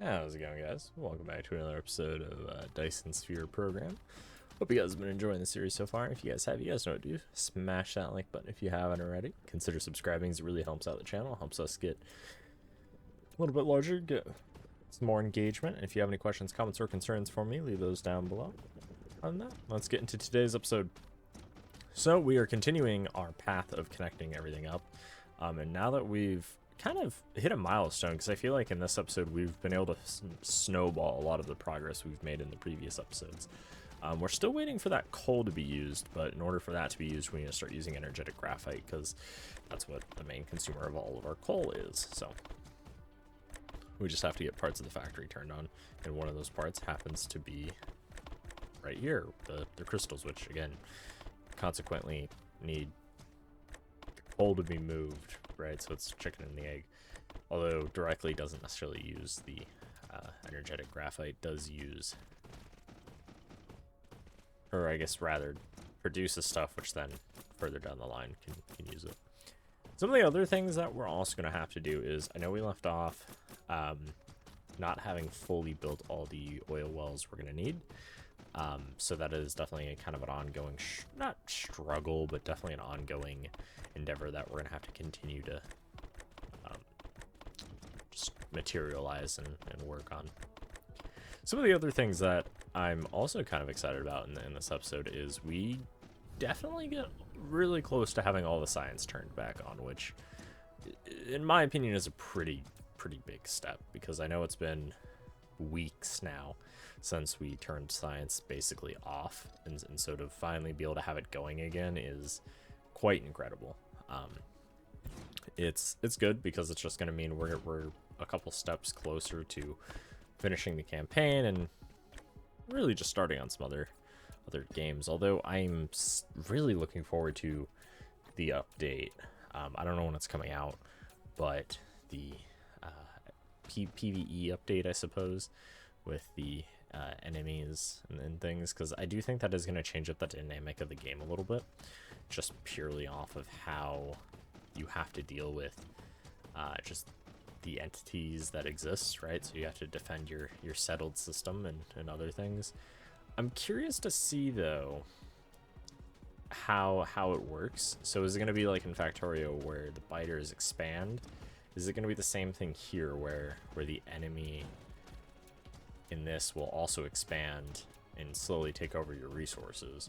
How's it going, guys? Welcome back to another episode of Dyson Sphere Program. Hope you guys have been enjoying the series so far. If you guys have, you guys know what to do. Smash that like button if you haven't already. Consider subscribing, as it really helps out the channel. Helps us get a little bit larger, get some more engagement. And if you have any questions, comments, or concerns for me, leave those down below. Other than that, let's get into today's episode. So we are continuing our path of connecting everything up. And now that we've kind of hit a milestone, because I feel like in this episode we've been able to snowball a lot of the progress we've made in the previous episodes. We're still waiting for that coal to be used, but in order for that to be used, we need to start using energetic graphite, because that's what the main consumer of all of our coal is. So we just have to get parts of the factory turned on, and one of those parts happens to be right here, the crystals, which again consequently need coal to be moved, right? So it's chicken and the egg. Although directly doesn't necessarily use the energetic graphite, does use, or I guess rather produces stuff which then further down the line can use it. Some of the other things that we're also going to have to do is, I know we left off not having fully built all the oil wells we're going to need. So that is definitely kind of an ongoing, not struggle, but definitely an ongoing endeavor that we're going to have to continue to just materialize and work on. Some of the other things that I'm also kind of excited about in this episode is we definitely get really close to having all the science turned back on, which in my opinion is a pretty big step, because I know it's been weeks now since we turned science basically off, and so to finally be able to have it going again is quite incredible. It's good because it's just going to mean we're a couple steps closer to finishing the campaign and really just starting on some other games. Although I'm really looking forward to the update. I don't know when it's coming out, but the PvE update, I suppose, with the enemies and things, because I do think that is going to change up the dynamic of the game a little bit, just purely off of how you have to deal with just the entities that exist, right? So you have to defend your settled system and other things. I'm curious to see, though, how it works. So is it going to be like in Factorio where the biters expand? Is it going to be the same thing here where the enemy in this will also expand and slowly take over your resources,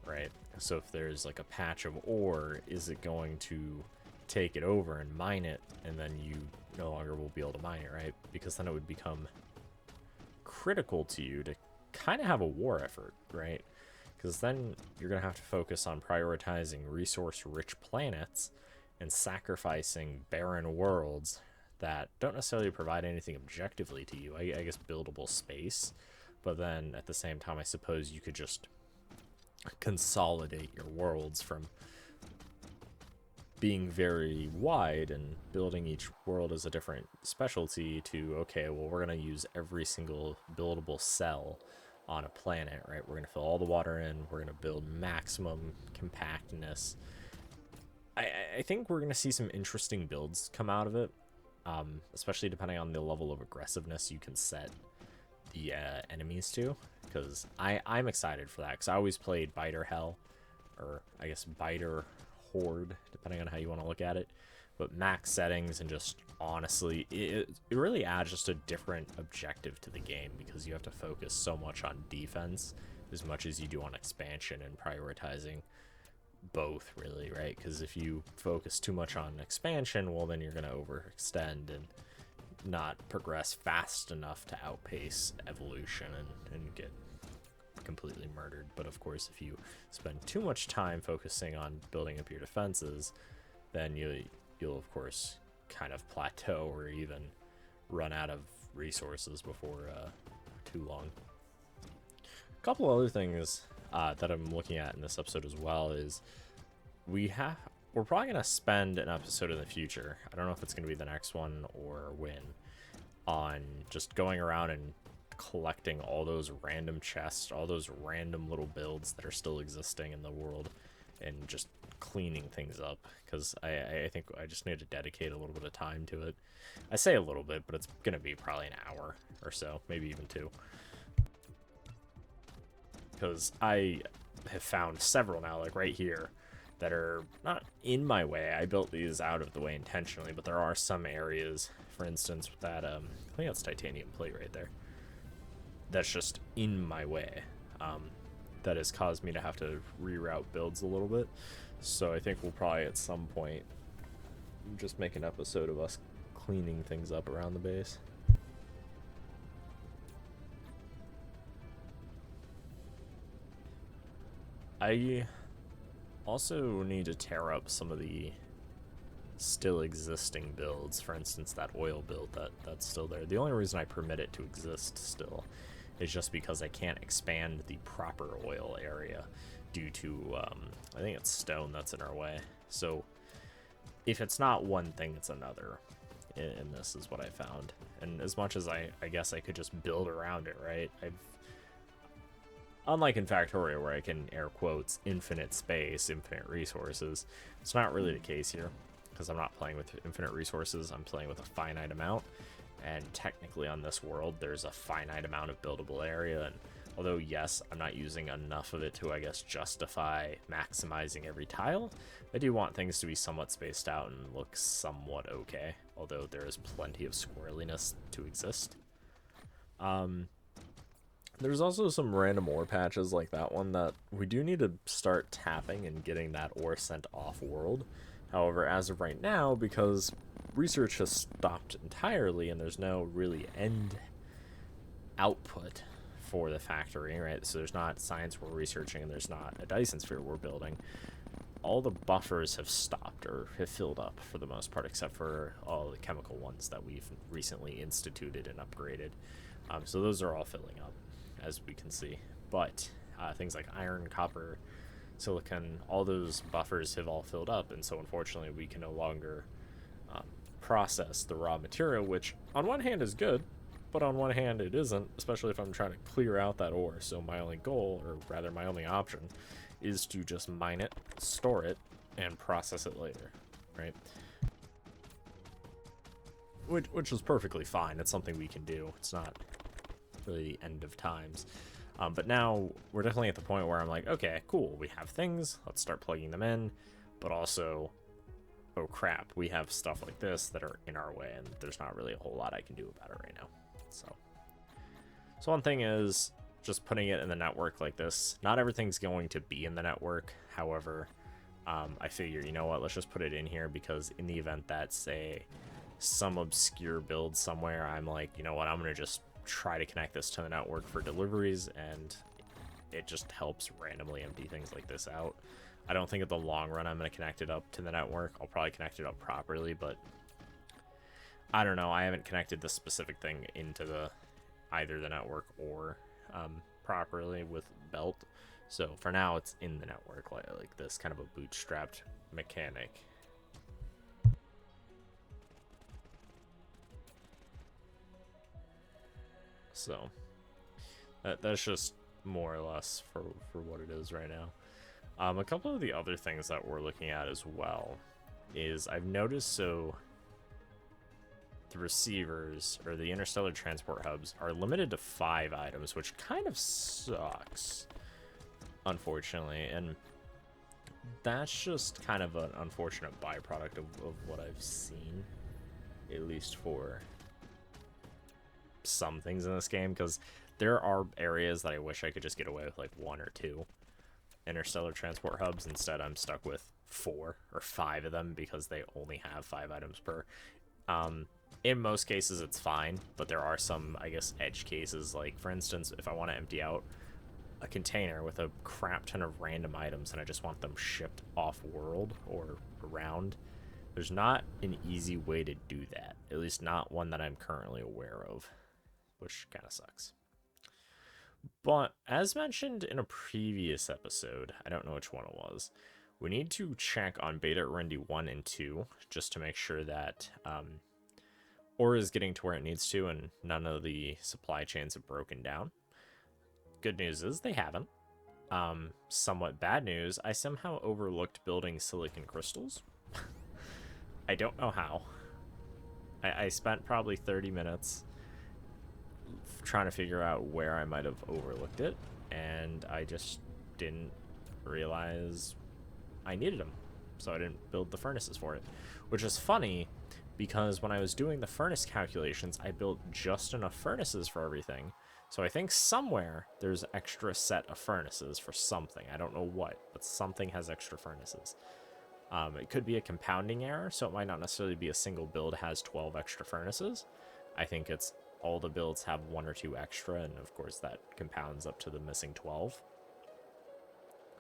right? So if there's like a patch of ore, is it going to take it over and mine it, and then you no longer will be able to mine it, right? Because then it would become critical to you to kind of have a war effort, right? Because then you're going to have to focus on prioritizing resource-rich planets and sacrificing barren worlds that don't necessarily provide anything objectively to you. I guess buildable space, but then at the same time, I suppose you could just consolidate your worlds from being very wide and building each world as a different specialty to, okay, well, we're going to use every single buildable cell on a planet, right? We're going to fill all the water in, we're going to build maximum compactness. I think we're going to see some interesting builds come out of it, especially depending on the level of aggressiveness you can set the enemies to, because I'm excited for that, because I always played Biter Hell, or I guess Biter Horde, depending on how you want to look at it, but max settings, and just honestly, it really adds just a different objective to the game, because you have to focus so much on defense as much as you do on expansion and prioritizing both, really, right? Because if you focus too much on expansion, well, then you're going to overextend and not progress fast enough to outpace evolution and get completely murdered. But of course, if you spend too much time focusing on building up your defenses, then you'll of course kind of plateau or even run out of resources before too long. A couple other things that I'm looking at in this episode as well is we're probably going to spend an episode in the future, I don't know if it's going to be the next one or when, on just going around and collecting all those random chests, all those random little builds that are still existing in the world, and just cleaning things up, because I think I just need to dedicate a little bit of time to it. I say a little bit, but it's gonna be probably an hour or so, maybe even 2. Because I have found several now, like right here, that are not in my way. I built these out of the way intentionally, but there are some areas, for instance, with that, I think that's titanium plate right there, that's just in my way. That has caused me to have to reroute builds a little bit. So I think we'll probably at some point just make an episode of us cleaning things up around the base. I also need to tear up some of the still existing builds. For instance, that oil build that's still there. The only reason I permit it to exist still is just because I can't expand the proper oil area due to, I think it's stone that's in our way. So if it's not one thing, it's another. And this is what I found. And as much as I guess I could just build around it, right? Unlike in Factorio, where I can, air quotes, infinite space, infinite resources, it's not really the case here, because I'm not playing with infinite resources, I'm playing with a finite amount. And technically on this world, there's a finite amount of buildable area, and although, yes, I'm not using enough of it to, I guess, justify maximizing every tile, I do want things to be somewhat spaced out and look somewhat okay, although there is plenty of squirreliness to exist. There's also some random ore patches like that one that we do need to start tapping and getting that ore sent off-world. However, as of right now, because research has stopped entirely and there's no really end output for the factory, right? So there's not science we're researching and there's not a Dyson Sphere we're building. All the buffers have stopped or have filled up for the most part, except for all the chemical ones that we've recently instituted and upgraded. So those are all filling up, as we can see. But things like iron, copper, silicon, all those buffers have all filled up, and so unfortunately we can no longer process the raw material, which on one hand is good, but on one hand it isn't, especially if I'm trying to clear out that ore. So my only goal, or rather my only option, is to just mine it, store it, and process it later, right? Which is perfectly fine. It's something we can do. It's not really the end of times. But now we're definitely at the point where I'm like, okay, cool, we have things, let's start plugging them in, but also, oh crap, we have stuff like this that are in our way, and there's not really a whole lot I can do about it right now. So one thing is just putting it in the network like this. Not everything's going to be in the network. However, I figure, you know what, let's just put it in here, because in the event that's some obscure build somewhere, I'm like, you know what, I'm gonna just try to connect this to the network for deliveries, and it just helps randomly empty things like this out. I don't think in the long run I'm going to connect it up to the network. I'll probably connect it up properly, but I don't know. I haven't connected this specific thing into either the network or properly with belt. So for now it's in the network like this, kind of a bootstrapped mechanic. So that's just more or less for what it is right now. A couple of the other things that we're looking at as well is I've noticed, so the receivers, or the interstellar transport hubs, are limited to 5 items, which kind of sucks, unfortunately, and that's just kind of an unfortunate byproduct of what I've seen, at least for some things in this game, because there are areas that I wish I could just get away with like 1 or 2 interstellar transport hubs. Instead, I'm stuck with 4 or 5 of them because they only have 5 items per. In most cases, it's fine, but there are some, I guess, edge cases. Like, for instance, if I want to empty out a container with a crap ton of random items and I just want them shipped off-world or around, there's not an easy way to do that. At least not one that I'm currently aware of, which kind of sucks. But as mentioned in a previous episode, I don't know which one it was, we need to check on Beta Rendy 1 and 2 just to make sure that ore is getting to where it needs to and none of the supply chains have broken down. Good news is they haven't. Somewhat bad news, I somehow overlooked building silicon crystals. I don't know how. I spent probably 30 minutes trying to figure out where I might have overlooked it, and I just didn't realize I needed them, so I didn't build the furnaces for it. Which is funny, because when I was doing the furnace calculations, I built just enough furnaces for everything. So I think somewhere there's extra set of furnaces for something. I don't know what, but something has extra furnaces. It could be a compounding error, so it might not necessarily be a single build has 12 extra furnaces. I think it's all the builds have 1 or 2 extra, and of course that compounds up to the missing 12.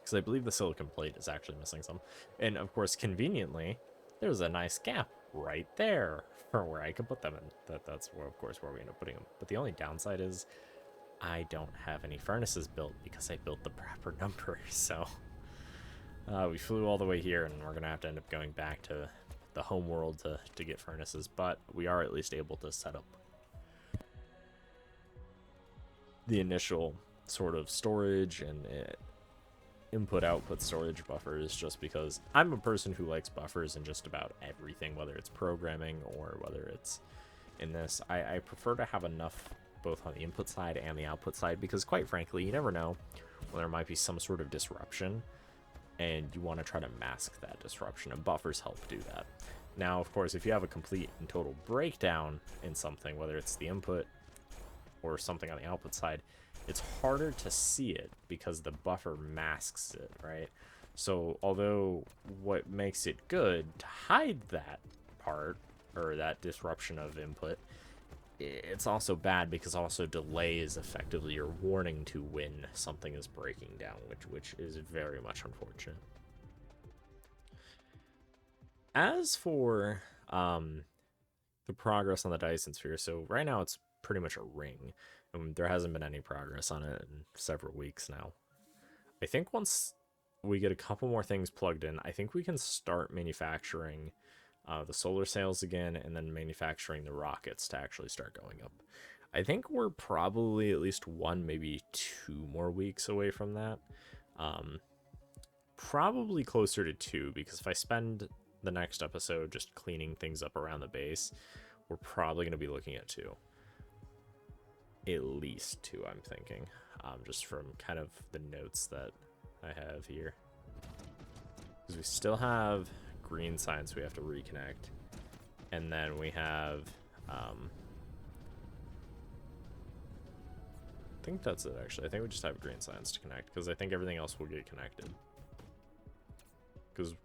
Because I believe the silicon plate is actually missing some. And of course, conveniently, there's a nice gap right there for where I could put them in. That's where, of course, where we end up putting them. But the only downside is I don't have any furnaces built because I built the proper number. So we flew all the way here, and we're going to have to end up going back to the home world to get furnaces. But we are at least able to set up the initial sort of storage and input-output storage buffers, just because I'm a person who likes buffers in just about everything, whether it's programming or whether it's in this. I prefer to have enough both on the input side and the output side, because quite frankly, you never know when there might be some sort of disruption, and you want to try to mask that disruption, and buffers help do that. Now, of course, if you have a complete and total breakdown in something, whether it's the input or something on the output side, it's harder to see it because the buffer masks it, right? So although what makes it good to hide that part, or that disruption of input, it's also bad because also delays effectively your warning to when something is breaking down, which is very much unfortunate. As for the progress on the Dyson Sphere, so right now it's pretty much a ring, and there hasn't been any progress on it in several weeks now. I think once we get a couple more things plugged in, I think we can start manufacturing the solar sails again, and then manufacturing the rockets to actually start going up. I think we're probably at least 1, maybe 2 more weeks away from that. Probably closer to 2, because if I spend the next episode just cleaning things up around the base, we're probably going to be looking at 2. At least 2, I'm thinking, just from kind of the notes that I have here. Because we still have green signs we have to reconnect, and then we have I think that's it. Actually, I think we just have green signs to connect, because I think everything else will get connected, because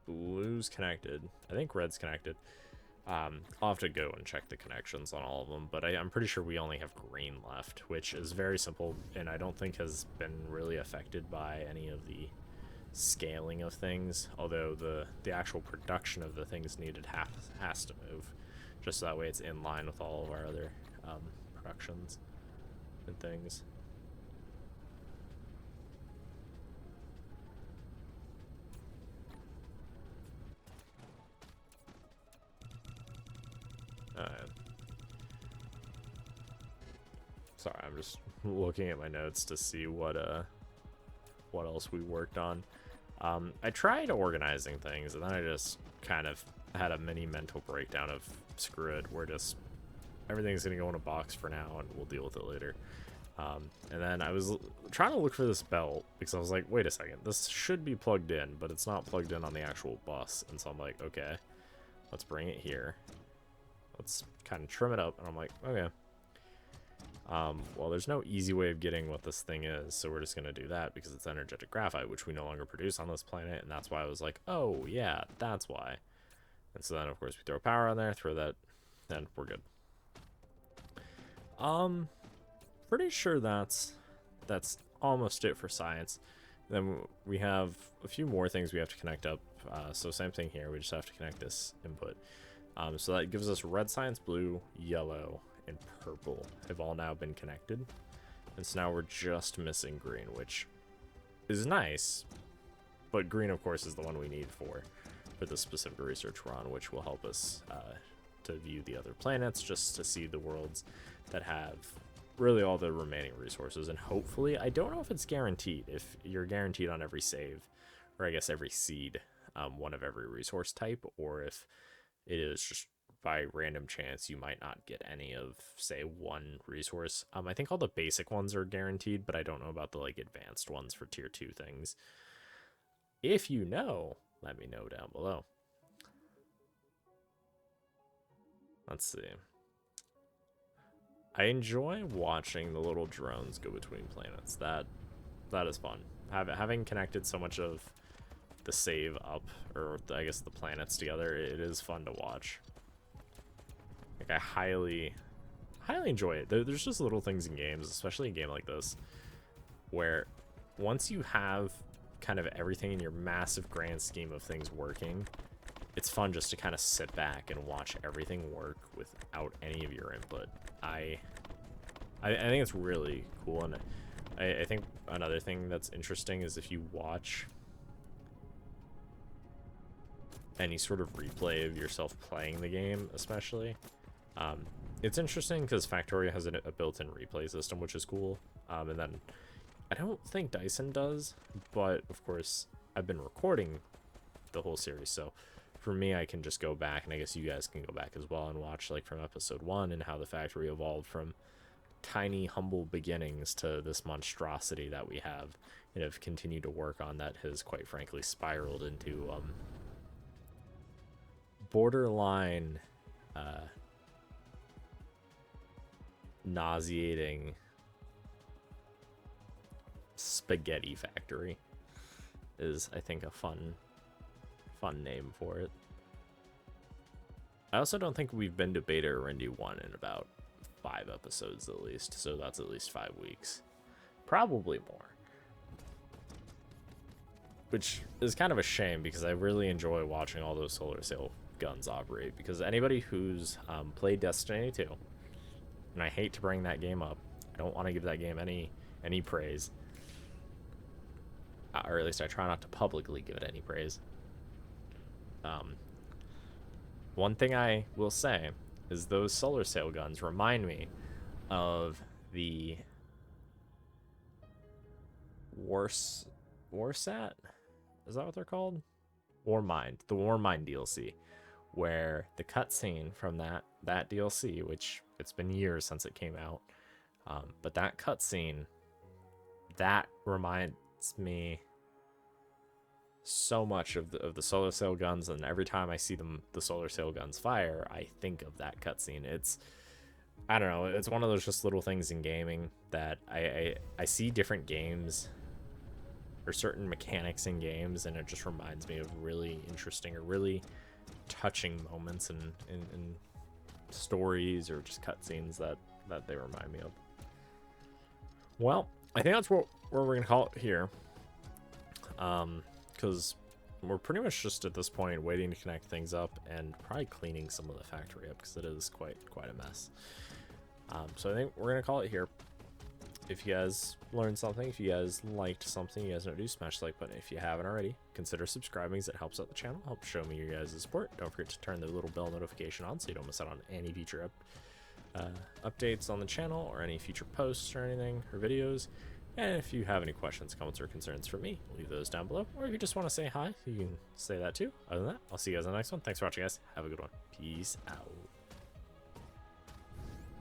blue's connected, I think red's connected. I'll have to go and check the connections on all of them, but I'm pretty sure we only have green left, which is very simple, and I don't think has been really affected by any of the scaling of things, although the actual production of the things needed has to move, just so that way it's in line with all of our other productions and things. Sorry, I'm just looking at my notes to see what else we worked on. I tried organizing things, and then I just kind of had a mini mental breakdown of screw it, we're just, everything's gonna go in a box for now, and we'll deal with it later. And then I was trying to look for this belt, because I was like, wait a second, this should be plugged in, but it's not plugged in on the actual bus. And so I'm like, okay, let's bring it here. Let's kind of trim it up, and I'm like, okay. Well, there's no easy way of getting what this thing is, so we're just going to do that because it's energetic graphite, which we no longer produce on this planet, and that's why I was like, oh, yeah, that's why. And so then, of course, we throw power on there, throw that, then we're good. Pretty sure that's almost it for science. Then we have a few more things we have to connect up, so same thing here, we just have to connect this input. So that gives us red science, blue, yellow, and purple have all now been connected, and so now we're just missing green, which is nice, but green of course is the one we need for the specific research we're on, which will help us to view the other planets, just to see the worlds that have really all the remaining resources, and hopefully, I don't know if it's guaranteed, if you're guaranteed on every save, or I guess every seed, one of every resource type, or if it is just by random chance you might not get any of, say, one resource. I think all the basic ones are guaranteed, but I don't know about the like advanced ones for tier 2 things. If you know, let me know down below. Let's see. I enjoy watching the little drones go between planets. That is fun. Having connected so much of the save up, or I guess the planets together, it is fun to watch. Like, I highly enjoy it. There's just little things in games, especially a game like this, where once you have kind of everything in your massive grand scheme of things working, it's fun just to kind of sit back and watch everything work without any of your input. I think it's really cool, and I think another thing that's interesting is if you watch any sort of replay of yourself playing the game, especially, it's interesting because Factorio has a built-in replay system, which is cool. And then I don't think Dyson does, but of course I've been recording the whole series, so for me I can just go back, and I guess you guys can go back as well and watch like from episode 1 and how the factory evolved from tiny humble beginnings to this monstrosity that we have and have continued to work on, that has quite frankly spiraled into borderline nauseating spaghetti factory is, I think, a fun name for it. I also don't think we've been to Beta or Indy 1 in about 5 episodes at least, so that's at least 5 weeks. Probably more. Which is kind of a shame, because I really enjoy watching all those solar sail guns operate, because anybody who's played Destiny 2, and I hate to bring that game up, I don't want to give that game any praise, or at least I try not to publicly give it any praise. One thing I will say is those solar sail guns remind me of the Warsat? Is that what they're called? Warmind. The Warmind DLC, where the cutscene from that DLC, which it's been years since it came out, but that cutscene, that reminds me so much of the solar sail guns, and every time I see the solar sail guns fire, I think of that cutscene. I don't know, it's one of those just little things in gaming that I see different games or certain mechanics in games, and it just reminds me of really interesting or really touching moments in stories or just cutscenes that they remind me of. Well, I think that's where we're gonna call it here, because we're pretty much just at this point waiting to connect things up and probably cleaning some of the factory up, because it is quite a mess. So I think we're gonna call it here. If you guys learned something, if you guys liked something, you guys know what to do, smash the like button. If you haven't already, consider subscribing, as it helps out the channel, helps show me your guys' support. Don't forget to turn the little bell notification on so you don't miss out on any future updates on the channel, or any future posts or anything, or videos. And if you have any questions, comments, or concerns for me, leave those down below. Or if you just want to say hi, you can say that too. Other than that, I'll see you guys in the next one. Thanks for watching, guys. Have a good one. Peace out.